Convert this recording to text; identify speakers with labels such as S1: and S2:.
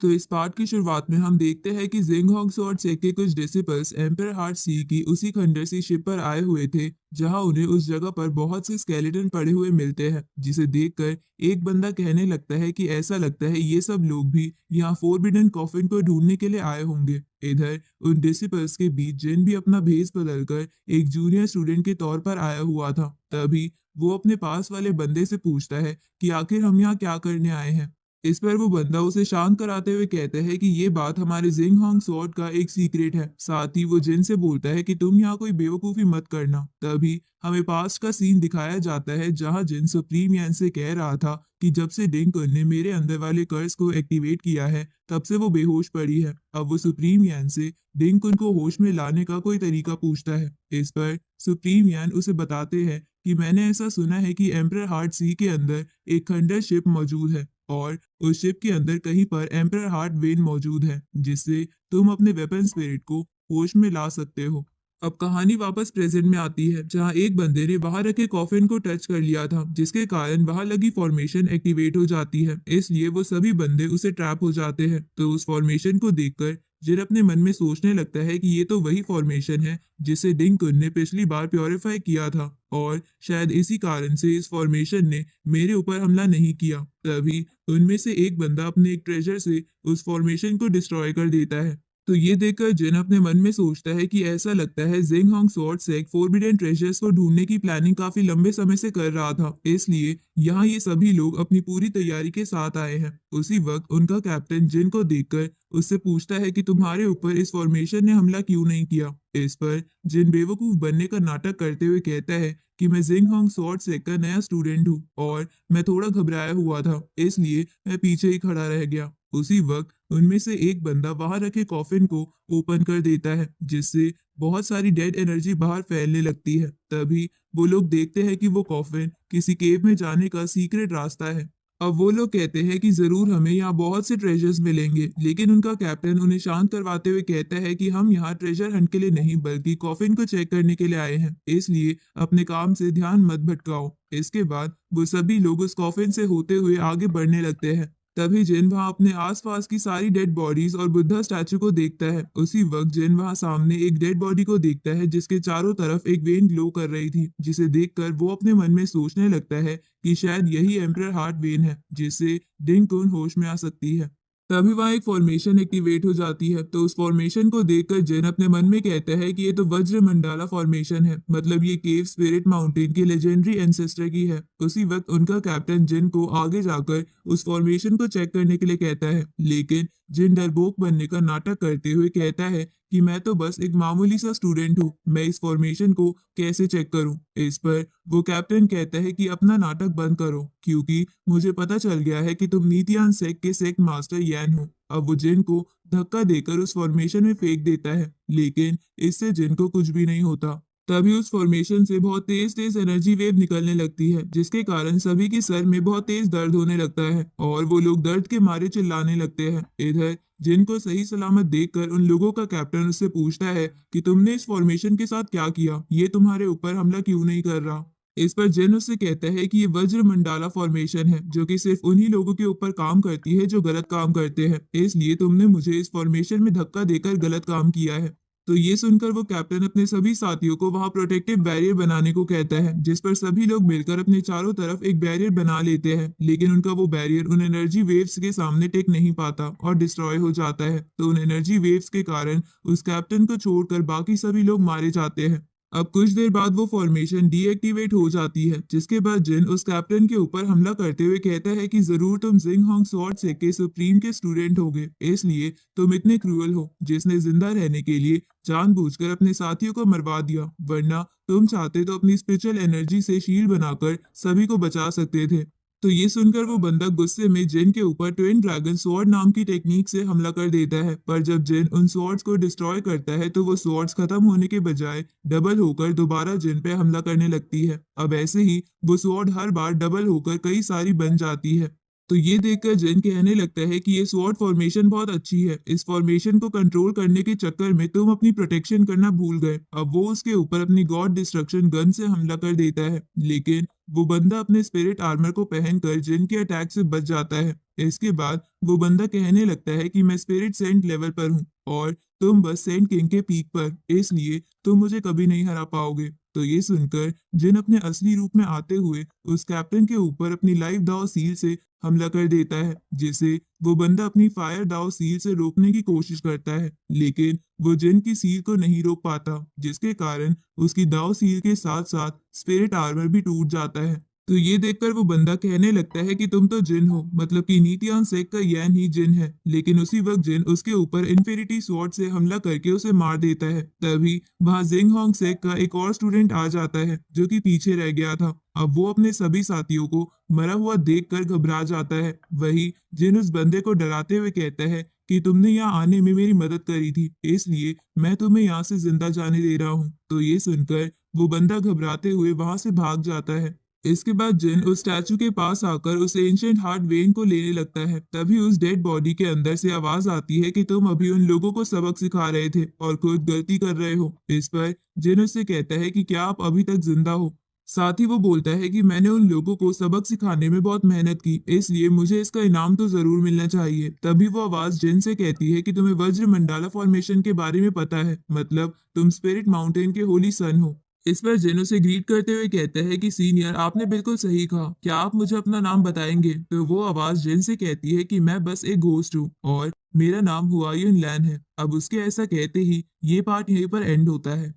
S1: तो इस पार्ट की शुरुआत में हम देखते हैं कि जिंग होंगसो और सेक के कुछ डिसिपल्स एम्पर हार्ट सी की उसी खंडर सी शिप पर आए हुए थे, जहां उन्हें उस जगह पर बहुत से स्केलेटन पड़े हुए मिलते हैं, जिसे देखकर एक बंदा कहने लगता है कि ऐसा लगता है ये सब लोग भी यहाँ फोरबिडन कॉफिन को ढूंढने के लिए आए होंगे। इधर उन डिसिपल्स के बीच जिन भी अपना भेस बदलकर एक जूनियर स्टूडेंट के तौर पर आया हुआ था। तभी वो अपने पास वाले बंदे से पूछता है कि आखिर हम यहाँ क्या करने आए हैं। इस पर वो बंदा उसे शांत कराते हुए कहता है कि ये बात हमारे जिंग होंग स्वॉर्ड का एक सीक्रेट है। साथ ही वो जिन से बोलता है कि तुम यहाँ कोई बेवकूफी मत करना। तभी हमें पास्ट का सीन दिखाया जाता है, जहाँ जिन सुप्रीम यान से कह रहा था कि जब से डिंकुन ने मेरे अंदर वाले कर्स को एक्टिवेट किया है, तब से वो बेहोश पड़ी है। अब वो सुप्रीम यान से डिंकुन को होश में लाने का कोई तरीका पूछता है। इस पर सुप्रीम यान उसे बताते हैं कि मैंने ऐसा सुना है कि एम्परर हार्ट सी के अंदर एक खंडर शिप मौजूद है, और उस शिप के अंदर कहीं पर एम्परर हार्ट वेन मौजूद है, जिससे तुम अपने वेपन स्पिरिट को होश में ला सकते हो। अब कहानी वापस प्रेजेंट में आती है, जहां एक बंदे ने बाहर रखे कॉफिन को टच कर लिया था, जिसके कारण वहां लगी फॉर्मेशन एक्टिवेट हो जाती है। इसलिए वो सभी बंदे उसे ट्रैप हो जाते हैं। तो उस फॉर्मेशन को देखकर जिन अपने मन में सोचने लगता है कि ये तो वही फॉर्मेशन है जिसे डिंकुन ने पिछली बार प्योरीफाई किया था, और शायद इसी कारण से इस फॉर्मेशन ने मेरे ऊपर हमला नहीं किया। तभी उनमें से एक बंदा अपने एक ट्रेजर से उस फॉर्मेशन को डिस्ट्रॉय कर देता है। तो ये देखकर जिन अपने मन में सोचता है कि ऐसा लगता है जिंग होंग स्वॉर्ड से फोरबिडन ट्रेजर्स को ढूंढने की प्लानिंग काफी लंबे समय से कर रहा था, इसलिए यहाँ ये सभी लोग अपनी पूरी तैयारी के साथ आए हैं। उसी वक्त उनका कैप्टन जिन को देखकर उससे पूछता है कि तुम्हारे ऊपर इस फॉर्मेशन ने हमला क्यों नहीं किया। इस पर जिन बेवकूफ बनने का नाटक करते हुए कहता है कि मैं जिंग होंग स्वॉर्ड सेक का नया स्टूडेंट हूँ, और मैं थोड़ा घबराया हुआ था, इसलिए मैं पीछे ही खड़ा रह गया। उसी वक्त उनमें से एक बंदा बाहर रखे कॉफिन को ओपन कर देता है, जिससे बहुत सारी डेड एनर्जी बाहर फैलने लगती है। तभी वो लोग देखते हैं कि वो कॉफिन किसी केव में जाने का सीक्रेट रास्ता है। अब वो लोग कहते हैं कि जरूर हमें यहाँ बहुत से ट्रेजर्स मिलेंगे, लेकिन उनका कैप्टन उन्हें शांत करवाते हुए कहता है कि हम यहाँ ट्रेजर हंट के लिए नहीं बल्कि कॉफिन को चेक करने के लिए आए हैं, इसलिए अपने काम से ध्यान मत भटकाओ। इसके बाद वो सभी लोग उस कॉफिन से होते हुए आगे बढ़ने लगते हैं। तभी जिन वहां अपने आसपास की सारी डेड बॉडीज और बुद्धा स्टैचू को देखता है। उसी वक्त जिन वहां सामने एक डेड बॉडी को देखता है, जिसके चारों तरफ एक वेन ग्लो कर रही थी, जिसे देखकर वो अपने मन में सोचने लगता है कि शायद यही एम्परर हार्ट वेन है, जिससे डिंकुन होश में आ सकती है। तभी वहां एक फॉर्मेशन एक्टिवेट हो जाती है। तो उस फॉर्मेशन को देखकर जिन अपने मन में कहता है कि ये तो वज्र मंडाला फॉर्मेशन है, मतलब ये केव स्पिरिट माउंटेन के लेजेंडरी एंसेस्टर की है। उसी वक्त उनका कैप्टन जिन को आगे जाकर उस फॉर्मेशन को चेक करने के लिए कहता है, लेकिन जिन डरपोक बनने का नाटक करते हुए कहता है कि मैं तो बस एक मामूली सा स्टूडेंट हूँ, मैं इस फॉर्मेशन को कैसे चेक करूं। इस पर वो कैप्टन कहता है कि अपना नाटक बंद करो, क्योंकि मुझे पता चल गया है कि तुम नीतियान सेक के सेक मास्टर यैन हो। अब वो जिन को धक्का देकर उस फॉर्मेशन में फेंक देता है, लेकिन इससे जिन को कुछ भी नहीं होता। तभी उस फॉर्मेशन से बहुत तेज तेज एनर्जी वेव निकलने लगती है, जिसके कारण सभी के सर में बहुत तेज दर्द होने लगता है, और वो लोग दर्द के मारे चिल्लाने लगते हैं। इधर जिन को सही सलामत देखकर उन लोगों का कैप्टन उससे पूछता है कि तुमने इस फॉर्मेशन के साथ क्या किया, ये तुम्हारे ऊपर हमला क्यों नहीं कर रहा। इस पर जिन उससे कहता है कि ये वज्र मंडाला फॉर्मेशन है, जो कि सिर्फ उन्हीं लोगों के ऊपर काम करती है जो गलत काम करते हैं, इसलिए तुमने मुझे इस फॉर्मेशन में धक्का देकर गलत काम किया है। तो ये सुनकर वो कैप्टन अपने सभी साथियों को वहां प्रोटेक्टिव बैरियर बनाने को कहता है, जिस पर सभी लोग मिलकर अपने चारों तरफ एक बैरियर बना लेते हैं, लेकिन उनका वो बैरियर उन एनर्जी वेव्स के सामने टिक नहीं पाता और डिस्ट्रॉय हो जाता है। तो उन एनर्जी वेव्स के कारण उस कैप्टन को छोड़कर बाकी सभी लोग मारे जाते हैं। अब कुछ देर बाद वो फॉर्मेशन डीएक्टिवेट हो जाती है, जिसके बाद जिन उस कैप्टन के ऊपर हमला करते हुए कहता है कि जरूर तुम जिंग होंग स्वॉर्ड सेक के सुप्रीम के स्टूडेंट होगे, इसलिए तुम इतने क्रूअल हो, जिसने जिंदा रहने के लिए जानबूझकर अपने साथियों को मरवा दिया, वरना तुम चाहते तो अपनी स्पिरिचुअल एनर्जी से शील्ड बनाकर सभी को बचा सकते थे। तो ये सुनकर वो बंदा गुस्से में जिन के ऊपर ट्विन ड्रैगन स्वॉर्ड नाम की टेक्निक से हमला कर देता है, पर जब जिन उन स्वॉर्ड्स को डिस्ट्रॉय करता है, तो वो स्वॉर्ड्स खत्म होने के बजाय डबल होकर दोबारा जिन पे हमला करने लगती है। अब ऐसे ही वो स्वॉर्ड हर बार डबल होकर कई सारी बन जाती है। तो ये देखकर जिन कहने लगता है कि ये स्वॉर्ड फॉर्मेशन बहुत अच्छी है, इस फॉर्मेशन को कंट्रोल करने के चक्कर में तुम अपनी प्रोटेक्शन करना भूल गए। अब वो उसके ऊपर अपनी गॉड डिस्ट्रक्शन गन से हमला कर देता है, लेकिन वो बंदा अपने स्पिरिट आर्मर को पहनकर जिन के अटैक से बच जाता है। इसके बाद वो बंदा कहने लगता है कि मैं स्पिरिट सेंट लेवल पर हूँ और तुम बस सेंट किंग के पीक पर, इसलिए तुम मुझे कभी नहीं हरा पाओगे। तो ये सुनकर जिन अपने असली रूप में आते हुए उस कैप्टन के ऊपर अपनी लाइफ दाव सील से हमला कर देता है, जिसे वो बंदा अपनी फायर दाव सील से रोकने की कोशिश करता है, लेकिन वो जिन की सील को नहीं रोक पाता, जिसके कारण उसकी दाव सील के साथ साथ स्पिरिट आर्मर भी टूट जाता है। तो ये देखकर वो बंदा कहने लगता है कि तुम तो जिन हो, मतलब कि नीतियान सेक का यैन ही जिन है। लेकिन उसी वक्त जिन उसके ऊपर इन्फिनिटी स्वॉर्ड से हमला करके उसे मार देता है। तभी वहां जिंग होंग सेक का एक और स्टूडेंट आ जाता है जो कि पीछे रह गया था। अब वो अपने सभी साथियों को मरा हुआ देखकर घबरा जाता है। वही जिन उस बंदे को डराते हुए कहता है कि तुमने यहाँ आने में मेरी मदद करी थी, इसलिए मैं तुम्हें यहाँ से जिंदा जाने दे रहा हूँ। तो ये सुनकर वो बंदा घबराते हुए वहां से भाग जाता है। इसके बाद जिन उस स्टैचू के पास आकर उस एंशिएंट हार्ट वेन को लेने लगता है। तभी उस डेड बॉडी के अंदर से आवाज आती है कि तुम अभी उन लोगों को सबक सिखा रहे थे और खुद गलती कर रहे हो। इस पर जिन उससे कहता है कि क्या आप अभी तक जिंदा हो। साथ ही वो बोलता है कि मैंने उन लोगों को सबक सिखाने में बहुत मेहनत की, इसलिए मुझे इसका इनाम तो जरूर मिलना चाहिए। तभी वो आवाज जिन से कहती है कि तुम्हें वज्र मंडाला फॉर्मेशन के बारे में पता है, मतलब तुम स्पिरिट माउंटेन के होली सन हो। इस पर जिन उसे ग्रीट करते हुए कहता है कि सीनियर, आपने बिल्कुल सही कहा, क्या आप मुझे अपना नाम बताएंगे। तो वो आवाज जिन से कहती है कि मैं बस एक घोस्ट हूँ और मेरा नाम हुआयुन लैन है। अब उसके ऐसा कहते ही ये पार्ट यहीं पर एंड होता है।